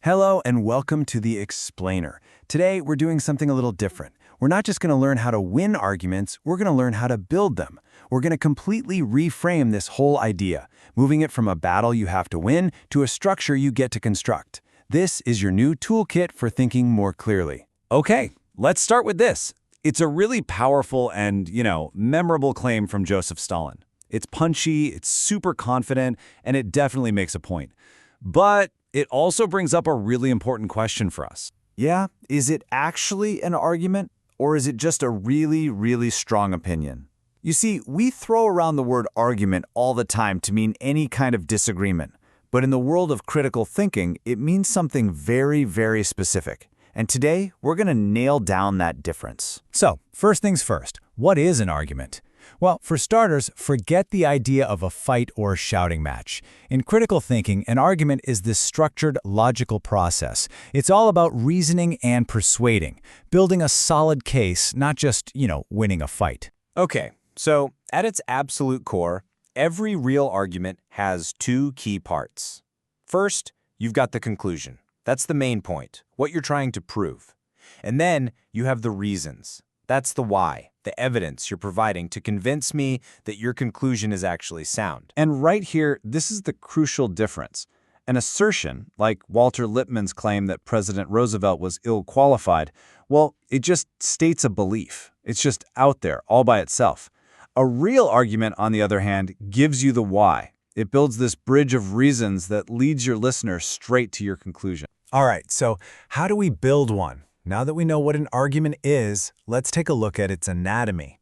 Hello and welcome to The Explainer. Today we're doing something a little different. We're not just going to learn how to win arguments, we're going to learn how to build them. We're going to completely reframe this whole idea, moving it from a battle you have to win to a structure you get to construct. This is your new toolkit for thinking more clearly. Okay, let's start with this. It's a really powerful and, memorable claim from Joseph Stalin. It's punchy, it's super confident, and it definitely makes a point. But it also brings up a really important question for us. Yeah, is it actually an argument, or is it just a really, really strong opinion? You see, we throw around the word argument all the time to mean any kind of disagreement. But in the world of critical thinking, it means something very, very specific. And today, we're going to nail down that difference. So, first things first, what is an argument? Well, for starters, forget the idea of a fight or shouting match. In critical thinking, an argument is this structured, logical process. It's all about reasoning and persuading, building a solid case, not just, winning a fight. Okay, so at its absolute core, every real argument has two key parts. First, you've got the conclusion. That's the main point, what you're trying to prove. And then you have the reasons. That's the why, the evidence you're providing to convince me that your conclusion is actually sound. And right here, this is the crucial difference. An assertion, like Walter Lippmann's claim that President Roosevelt was ill-qualified, well, it just states a belief. It's just out there, all by itself. A real argument, on the other hand, gives you the why. It builds this bridge of reasons that leads your listener straight to your conclusion. All right, so how do we build one? Now that we know what an argument is, let's take a look at its anatomy.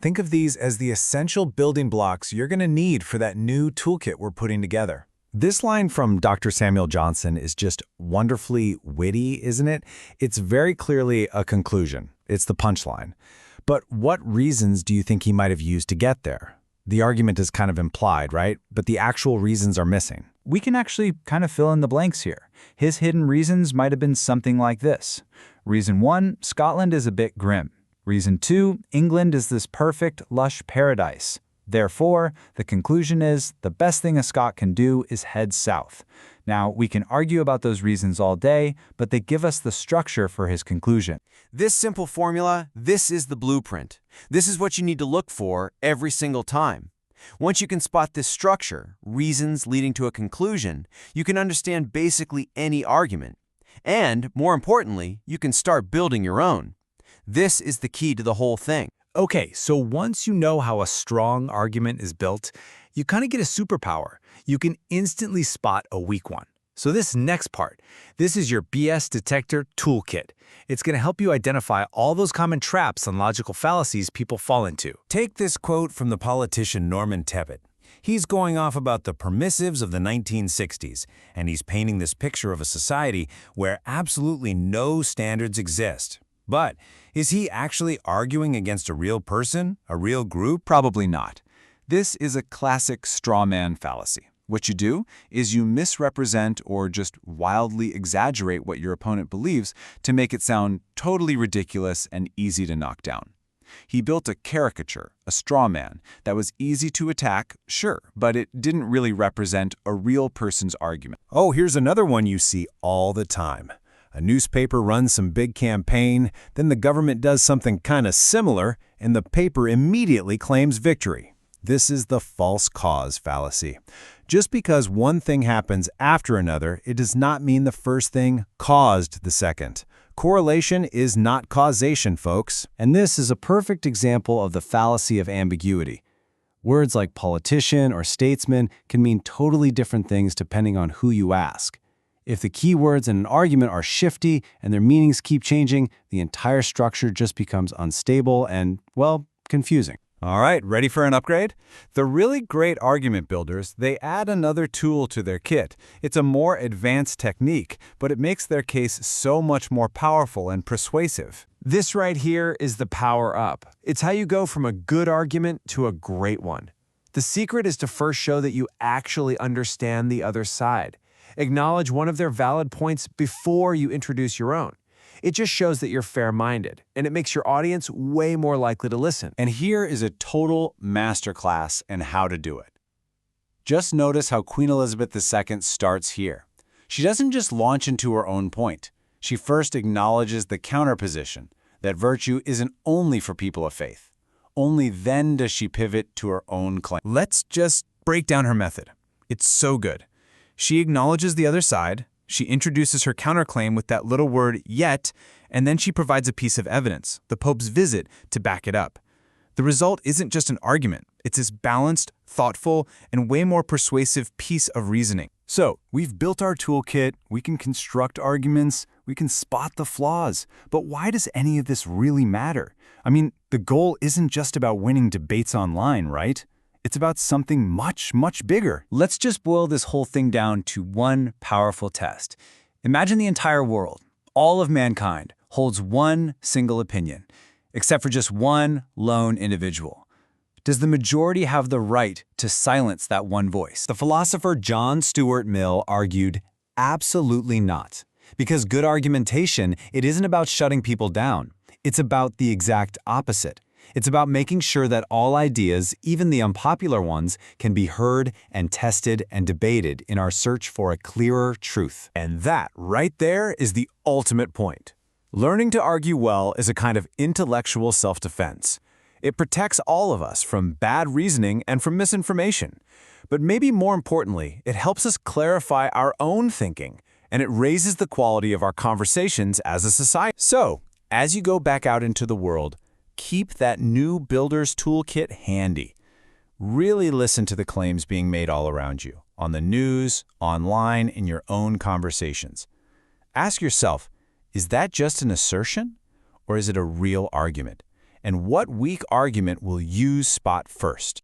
Think of these as the essential building blocks you're going to need for that new toolkit we're putting together. This line from Dr. Samuel Johnson is just wonderfully witty, isn't it? It's very clearly a conclusion. It's the punchline. But what reasons do you think he might have used to get there? The argument is kind of implied, right? But the actual reasons are missing. We can actually kind of fill in the blanks here. His hidden reasons might have been something like this. Reason 1, Scotland is a bit grim. Reason 2, England is this perfect, lush paradise. Therefore, the conclusion is the best thing a Scot can do is head south. Now, we can argue about those reasons all day, but they give us the structure for his conclusion. This simple formula, this is the blueprint. This is what you need to look for every single time. Once you can spot this structure, reasons leading to a conclusion, you can understand basically any argument. And, more importantly, you can start building your own. This is the key to the whole thing. Okay, so once you know how a strong argument is built, you kind of get a superpower. You can instantly spot a weak one. So this next part, this is your BS detector toolkit. It's going to help you identify all those common traps and logical fallacies people fall into. Take this quote from the politician Norman Tebbit. He's going off about the permissives of the 1960s, and he's painting this picture of a society where absolutely no standards exist. But is he actually arguing against a real person, a real group? Probably not. This is a classic straw man fallacy. What you do is you misrepresent or just wildly exaggerate what your opponent believes to make it sound totally ridiculous and easy to knock down. He built a caricature, a straw man, that was easy to attack, sure, but it didn't really represent a real person's argument. Oh, here's another one you see all the time. A newspaper runs some big campaign, then the government does something kind of similar, and the paper immediately claims victory. This is the false cause fallacy. Just because one thing happens after another, it does not mean the first thing caused the second. Correlation is not causation, folks. And this is a perfect example of the fallacy of ambiguity. Words like politician or statesman can mean totally different things depending on who you ask. If the key words in an argument are shifty and their meanings keep changing, the entire structure just becomes unstable and, well, confusing. All right, ready for an upgrade? The really great argument builders, they add another tool to their kit. It's a more advanced technique, but it makes their case so much more powerful and persuasive. This right here is the power up. It's how you go from a good argument to a great one. The secret is to first show that you actually understand the other side. Acknowledge one of their valid points before you introduce your own. It just shows that you're fair-minded, and it makes your audience way more likely to listen. And here is a total masterclass in how to do it. Just notice how Queen Elizabeth II starts here. She doesn't just launch into her own point. She first acknowledges the counterposition, that virtue isn't only for people of faith. Only then does she pivot to her own claim. Let's just break down her method. It's so good. She acknowledges the other side, she introduces her counterclaim with that little word yet, and then she provides a piece of evidence, the Pope's visit, to back it up. The result isn't just an argument, it's this balanced, thoughtful, and way more persuasive piece of reasoning. So, we've built our toolkit, we can construct arguments, we can spot the flaws. But why does any of this really matter? I mean, the goal isn't just about winning debates online, right? It's about something much, much bigger. Let's just boil this whole thing down to one powerful test. Imagine the entire world, all of mankind, holds one single opinion, except for just one lone individual. Does the majority have the right to silence that one voice? The philosopher John Stuart Mill argued, absolutely not. Because good argumentation, it isn't about shutting people down. It's about the exact opposite. It's about making sure that all ideas, even the unpopular ones, can be heard and tested and debated in our search for a clearer truth. And that, right there, is the ultimate point. Learning to argue well is a kind of intellectual self-defense. It protects all of us from bad reasoning and from misinformation. But maybe more importantly, it helps us clarify our own thinking, and it raises the quality of our conversations as a society. So, as you go back out into the world, keep that new Builder's Toolkit handy. Really listen to the claims being made all around you, on the news, online, in your own conversations. Ask yourself, is that just an assertion, or is it a real argument? And what weak argument will you spot first?